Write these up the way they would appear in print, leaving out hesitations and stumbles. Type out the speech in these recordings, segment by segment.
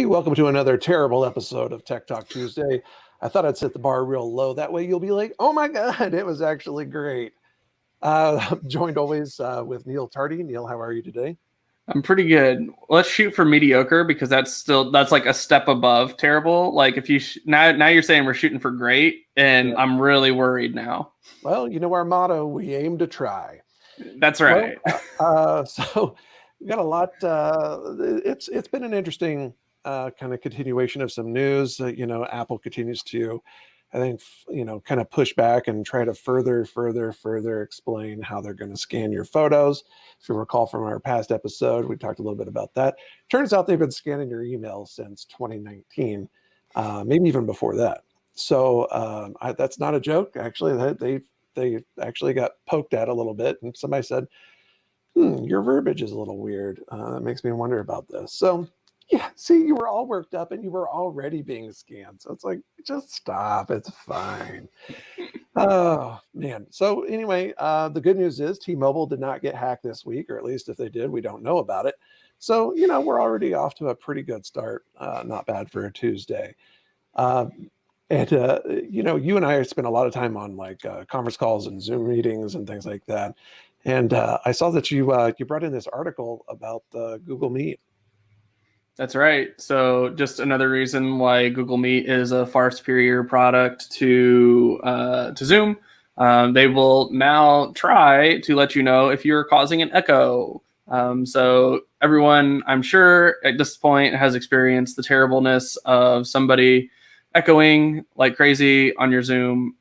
welcome to another terrible episode of Tech Talk Tuesday. I thought I'd set the bar real low. That way you'll be like, oh my God, it was actually great. I'm joined always with Neil Tardy. Neil, how are you today? I'm pretty good. Let's shoot for mediocre because that's like a step above terrible. Like if you now you're saying we're shooting for great, and Yeah. I'm really worried now. Well, you know our motto: we aim to try. That's right. So we got a lot. It's been an interesting kind of continuation of some news. Apple continues to, I think, kind of push back and try to further explain how they're going to scan your photos. If you recall from our past episode, we talked a little bit about that. Turns out they've been scanning your email since 2019, maybe even before that. So that's not a joke. Actually, they actually got poked at a little bit, and somebody said, your verbiage is a little weird. That makes me wonder about this. So, yeah, see, you were all worked up and you were already being scanned. So it's like, just stop. It's fine. Oh, man. So anyway, the good news is T-Mobile did not get hacked this week, or at least if they did, we don't know about it. So, we're already off to a pretty good start. Not bad for a Tuesday. You and I spent a lot of time on like conference calls and Zoom meetings and things like that. And I saw that you brought in this article about Google Meet. That's right. So just another reason why Google Meet is a far superior product to Zoom. They will now try to let you know if you're causing an echo. So everyone, I'm sure at this point, has experienced the terribleness of somebody echoing like crazy on your Zoom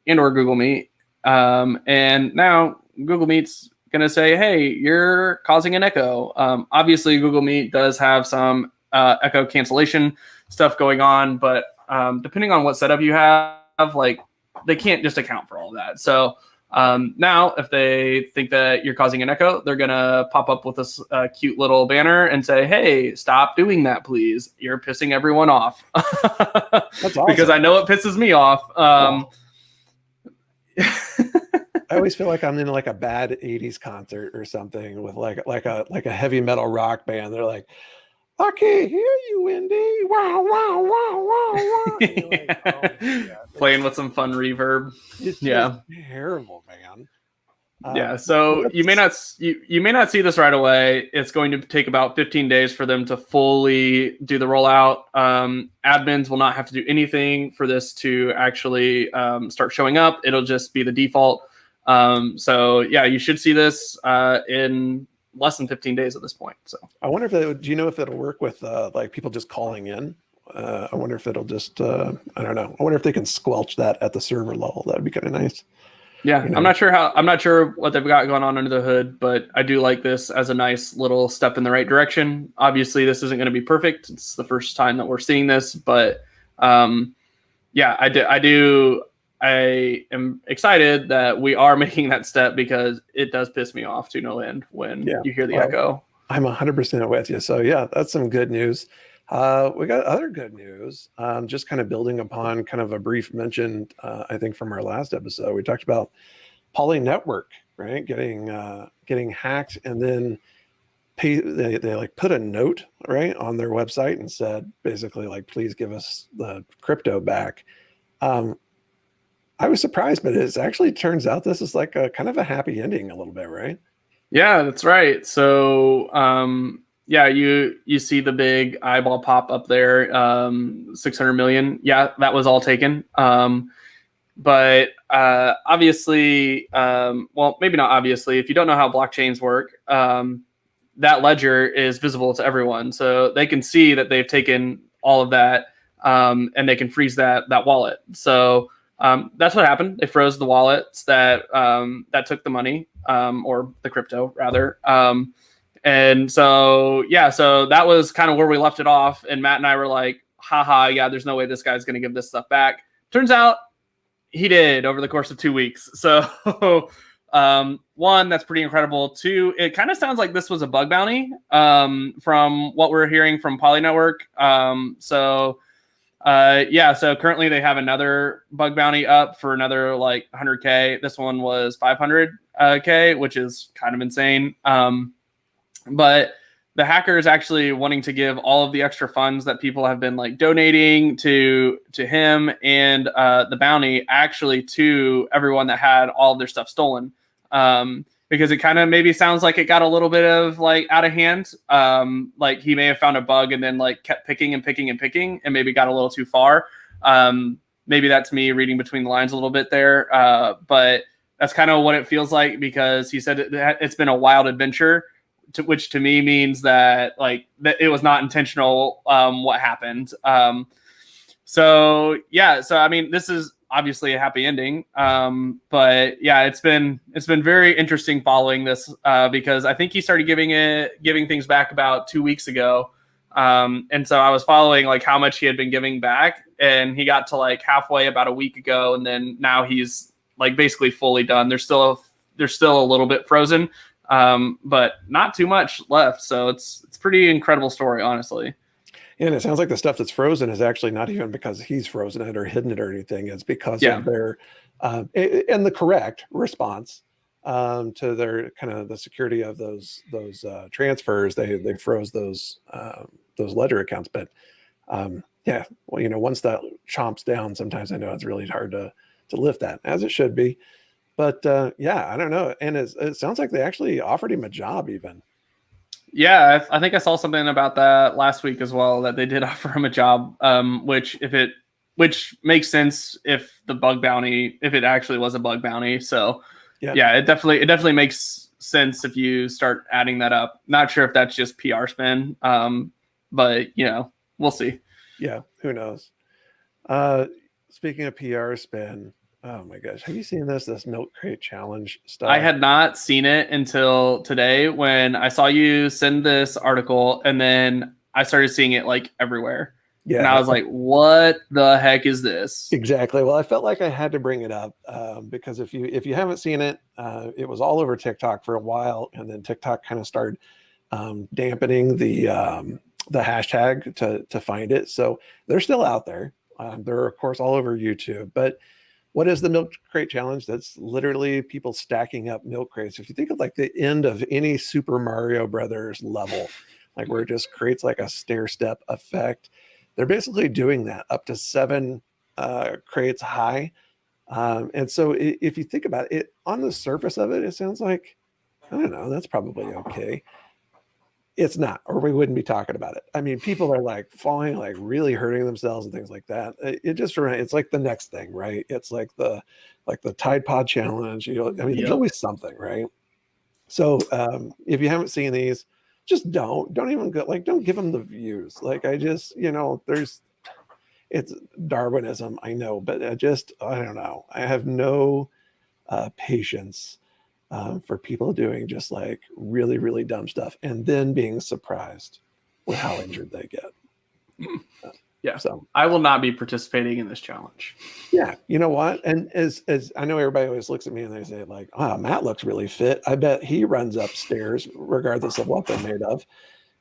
and or Google Meet. And now Google Meet's going to say, hey, you're causing an echo. Obviously, Google Meet does have some echo cancellation stuff going on, but depending on what setup you have, like they can't just account for all that. So now if they think that you're causing an echo, they're going to pop up with this cute little banner and say, hey, stop doing that, please. You're pissing everyone off. That's awesome. Because I know it pisses me off. I always feel like I'm in like a bad 80s concert or something with like a heavy metal rock band. They're like, I can't hear you, Wendy. Wow, wow, wow, wow, wow. Like, oh, playing with some fun reverb. It's just terrible, man. So you may not see this right away. It's going to take about 15 days for them to fully do the rollout. Admins will not have to do anything for this to actually start showing up. It'll just be the default. So you should see this in less than 15 days at this point. So I wonder if do you know if it'll work with like people just calling in? I wonder if it'll just I don't know. I wonder if they can squelch that at the server level. That'd be kind of nice. Yeah, I'm not sure what they've got going on under the hood, but I do like this as a nice little step in the right direction. Obviously, this isn't going to be perfect. It's the first time that we're seeing this, but I am excited that we are making that step because it does piss me off to no end when you hear the echo. I'm 100% with you. So that's some good news. We got other good news, just kind of building upon kind of a brief mention, I think from our last episode, we talked about Poly Network, right? Getting hacked, and then they like put a note right on their website and said, basically like, please give us the crypto back. I was surprised, but it actually turns out this is like a kind of a happy ending a little bit, right? Yeah, that's right. So, you see the big eyeball pop up there, 600 million. Yeah, that was all taken. But obviously, maybe not obviously, if you don't know how blockchains work, that ledger is visible to everyone. So they can see that they've taken all of that, and they can freeze that wallet. So that's what happened. They froze the wallets that took the money, or the crypto rather. And so that was kind of where we left it off. And Matt and I were like, haha, yeah, there's no way this guy's going to give this stuff back. Turns out he did over the course of 2 weeks. So one, that's pretty incredible. Two, it kind of sounds like this was a bug bounty from what we're hearing from Poly Network. So currently they have another bug bounty up for another like 100K. This one was 500K, which is kind of insane. But the hacker is actually wanting to give all of the extra funds that people have been like donating to him and the bounty actually to everyone that had all of their stuff stolen. Because it kind of maybe sounds like it got a little bit of like out of hand. Like he may have found a bug and then like kept picking and picking and picking and maybe got a little too far. Maybe that's me reading between the lines a little bit there. But that's kind of what it feels like, because he said it's been a wild adventure, which to me means that like that it was not intentional what happened. So I mean, this is obviously a happy ending, but yeah, it's been very interesting following this because I think he started giving things back about 2 weeks ago, and so I was following like how much he had been giving back, and he got to like halfway about a week ago, and then now he's like basically fully done. There's still a little bit frozen, but not too much left. So it's pretty incredible story, honestly. And it sounds like the stuff that's frozen is actually not even because he's frozen it or hidden it or anything. It's because of their and the correct response to their kind of the security of those transfers. They froze those ledger accounts. But yeah, well, once that chomps down, sometimes I know it's really hard to lift that, as it should be. But yeah, I don't know. And it sounds like they actually offered him a job even. Yeah, I think I saw something about that last week as well, that they did offer him a job, which makes sense if it actually was a bug bounty. So yeah, it definitely makes sense if you start adding that up. Not sure if that's just PR spin, but we'll see. Yeah, who knows? Speaking of PR spin, oh my gosh, have you seen this milk crate challenge stuff? I had not seen it until today when I saw you send this article, and then I started seeing it like everywhere. Yeah. And I was like, what the heck is this? Exactly. Well, I felt like I had to bring it up because if you haven't seen it, it was all over TikTok for a while, and then TikTok kind of started dampening the hashtag to find it. So they're still out there. They're of course all over YouTube. But what is the milk crate challenge? That's literally people stacking up milk crates. If you think of like the end of any Super Mario Brothers level, like where it just creates like a stair step effect, they're basically doing that up to 7 crates high. And so if you think about it, on the surface of it, it sounds like, I don't know, that's probably okay. It's not, or we wouldn't be talking about it. I mean, people are like falling, like really hurting themselves and things like that. It's like the next thing, right? It's like the Tide Pod challenge. I mean, there's always something, right? So if you haven't seen these, just don't even go, like, don't give them the views. Like, it's Darwinism, I know, but I don't know. I have no patience for people doing just like really, really dumb stuff and then being surprised with how injured they get. Yeah. So I will not be participating in this challenge. Yeah. You know what? And as I know everybody always looks at me and they say like, Matt looks really fit. I bet he runs upstairs regardless of what they're made of.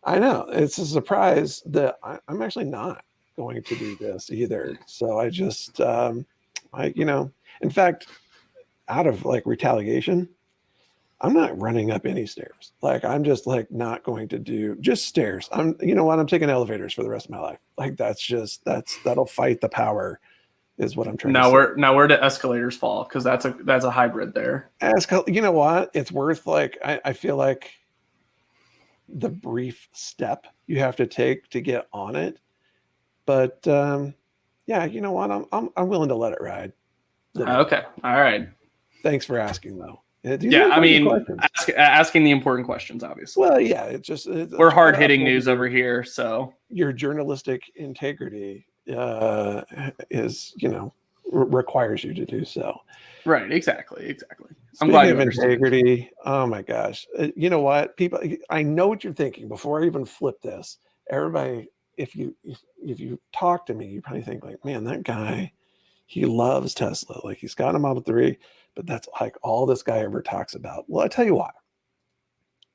I know it's a surprise that I'm actually not going to do this either. So I just, in fact, out of like retaliation, I'm not running up any stairs. Like, I'm just like not going to do just stairs. I'm taking elevators for the rest of my life. Like, that'll fight the power is what I'm trying to say. Now where do escalators fall? Because that's a hybrid there. You know what? It's worth like, I feel like the brief step you have to take to get on it. But yeah, you know what? I'm willing to let it ride. Okay. All right. Thanks for asking though. I mean, asking the important questions, obviously. Well, yeah, we're hard hitting news over here, so your journalistic integrity is, requires you to do so. Right. Exactly. I'm glad you understand. Integrity. Oh my gosh. You know what? People, I know what you're thinking before I even flip this. Everybody, if you talk to me, you probably think like, man, that guy, he loves Tesla. Like, he's got a Model 3, but that's like all this guy ever talks about. Well, I tell you why.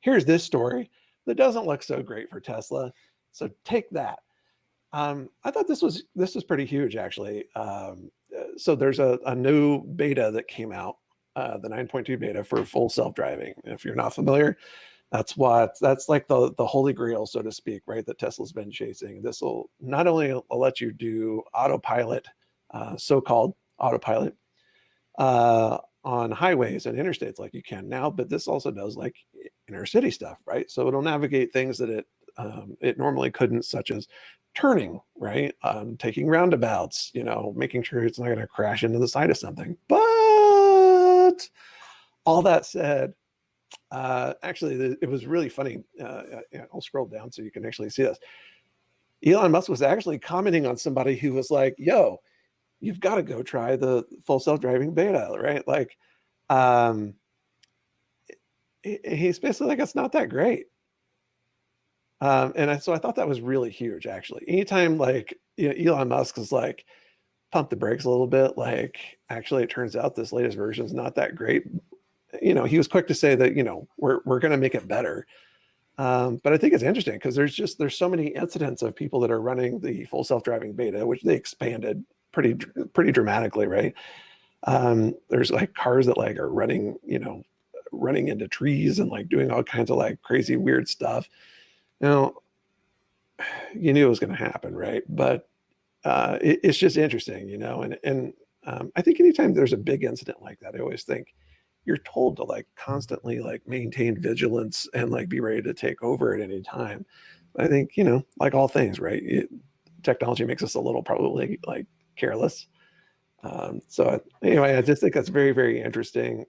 Here's this story that doesn't look so great for Tesla. So take that. I thought this was pretty huge, actually. So there's a new beta that came out, the 9.2 beta for full self-driving. If you're not familiar, That's like the holy grail, so to speak, right? That Tesla's been chasing. This will not only let you do autopilot, so-called autopilot, on highways and interstates like you can now, but this also does like inner city stuff, right? So it'll navigate things that it normally couldn't, such as turning, right? Taking roundabouts, making sure it's not going to crash into the side of something. But all that said, actually, it was really funny. I'll scroll down so you can actually see this. Elon Musk was actually commenting on somebody who was like, yo, you've got to go try the full self-driving beta, right? Like, he's basically like, it's not that great. So I thought that was really huge, actually. Anytime like Elon Musk is like, pump the brakes a little bit, like, actually, it turns out this latest version is not that great. He was quick to say that, we're going to make it better. But I think it's interesting because there's so many incidents of people that are running the full self-driving beta, which they expanded pretty dramatically, right? There's like cars that like are running into trees and like doing all kinds of like crazy weird stuff. You knew it was going to happen, right? But it's just interesting, and I think anytime there's a big incident like that, I always think you're told to like constantly like maintain vigilance and like be ready to take over at any time. I think, like all things, right? Technology makes us a little probably like careless. So anyway, I just think that's very, very interesting.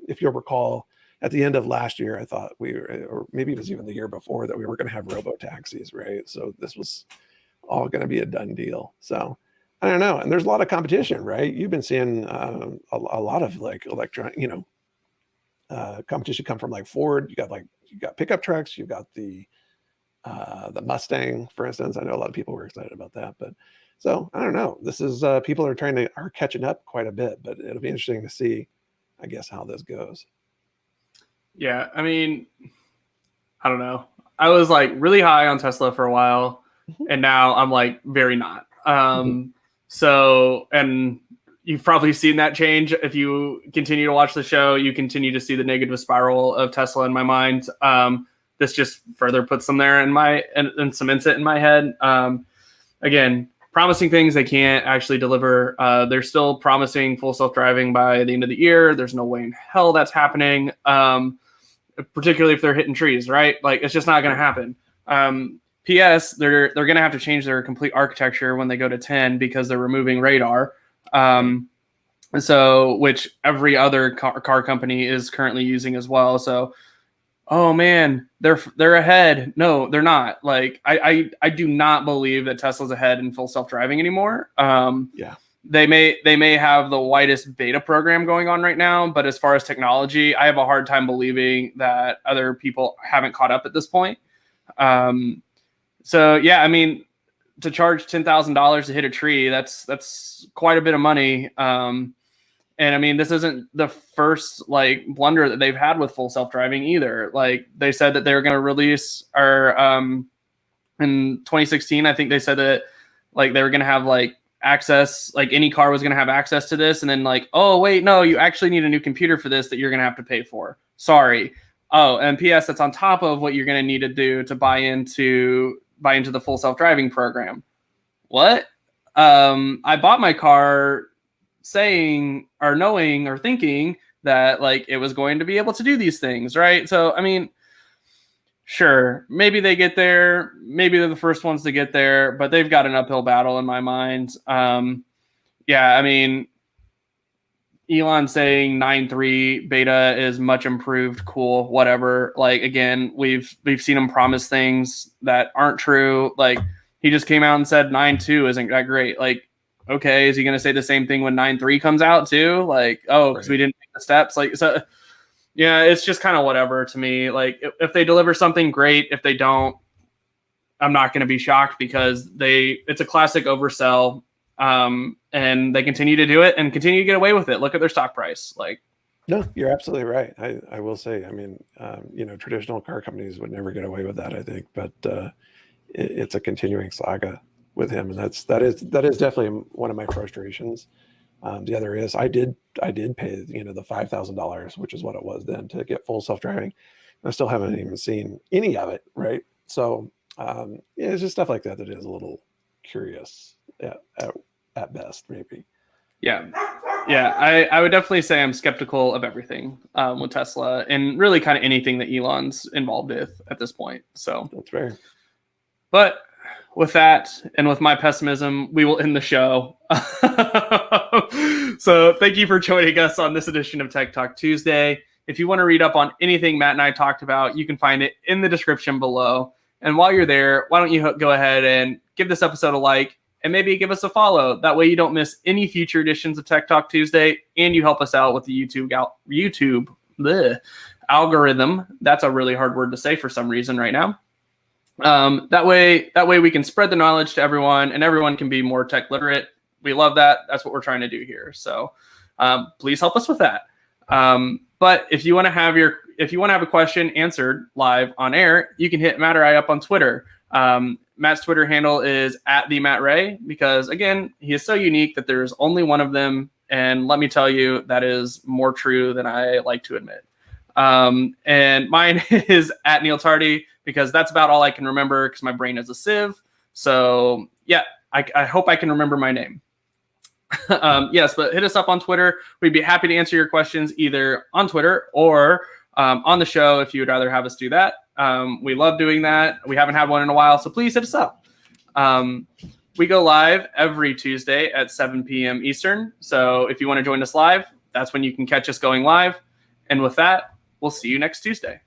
If you'll recall, at the end of last year, I thought or maybe it was even the year before, that we were going to have robo taxis, right? So this was all going to be a done deal. So I don't know. And there's a lot of competition, right? You've been seeing a lot of like electronic, competition come from like Ford. You got pickup trucks. You've got the Mustang, for instance. I know a lot of people were excited about that, but so I don't know. This is people are catching up quite a bit, but it'll be interesting to see, I guess, how this goes. Yeah, I mean, I don't know. I was like really high on Tesla for a while, and now I'm like very not. So, and you've probably seen that change. If you continue to watch the show, you continue to see the negative spiral of Tesla in my mind. This just further puts them there and cements it in my head. Again, promising things they can't actually deliver. They're still promising full self-driving by the end of the year. There's no way in hell that's happening. Particularly if they're hitting trees, right? Like, it's just not going to happen. P.S. They're going to have to change their complete architecture when they go to 10 because they're removing radar. So, which every other car company is currently using as well. So, oh man, they're ahead. No, they're not. Like, I do not believe that Tesla's ahead in full self-driving anymore. Yeah. They may have the widest beta program going on right now, but as far as technology, I have a hard time believing that other people haven't caught up at this point. So yeah, I mean, to charge $10,000 to hit a tree, that's quite a bit of money. And I mean, this isn't the first like blunder that they've had with full self-driving either. Like, they said that they were going to release in 2016, I think they said that like they were going to have like access, like any car was going to have access to this, and then like, oh wait, no, you actually need a new computer for this that you're going to have to pay for. Sorry. Oh, and P.S. that's on top of what you're going to need to do to buy into the full self-driving program. What? I bought my car saying or knowing or thinking that like it was going to be able to do these things, right? So I mean, sure, maybe they get there, maybe they're the first ones to get there, but they've got an uphill battle in my mind. Yeah, I mean, Elon saying 9.3 beta is much improved, cool, whatever. Like, again, we've seen him promise things that aren't true. Like, he just came out and said 9.2 isn't that great. Like, okay, is he going to say the same thing when 9.3 comes out too? Like, oh, because we didn't take the steps. Like, so yeah, it's just kind of whatever to me. Like, if they deliver something, great. If they don't, I'm not going to be shocked because it's a classic oversell. And they continue to do it and continue to get away with it. Look at their stock price. Like, no, you're absolutely right. I will say, I mean, traditional car companies would never get away with that, I think, but it's a continuing saga with him. And that is definitely one of my frustrations. The other is I did pay, the $5,000, which is what it was then, to get full self-driving. I still haven't even seen any of it, right? So yeah, it's just stuff like that that is a little curious at best, maybe. Yeah. Yeah, I would definitely say I'm skeptical of everything with Tesla and really kind of anything that Elon's involved with at this point. So That's fair. But with that and with my pessimism, we will end the show. So thank you for joining us on this edition of Tech Talk Tuesday. If you want to read up on anything Matt and I talked about, you can find it in the description below. And while you're there, why don't you go ahead and give this episode a like and maybe give us a follow. That way you don't miss any future editions of Tech Talk Tuesday, and you help us out with the YouTube algorithm. That's a really hard word to say for some reason right now. That way we can spread the knowledge to everyone, and everyone can be more tech literate. We love that. That's what we're trying to do here. So please help us with that. But if you want to have a question answered live on air, you can hit Matt or I up on Twitter. Matt's Twitter handle is @TheMattRay, because again, he is so unique that there's only one of them. And let me tell you, that is more true than I like to admit. And mine is @NeilTardy, because that's about all I can remember because my brain is a sieve. So yeah, I hope I can remember my name. Yes, but hit us up on Twitter. We'd be happy to answer your questions either on Twitter or on the show if you would rather have us do that. We love doing that. We haven't had one in a while, so please hit us up. We go live every Tuesday at 7 p.m. Eastern. So if you want to join us live, that's when you can catch us going live. And with that, we'll see you next Tuesday.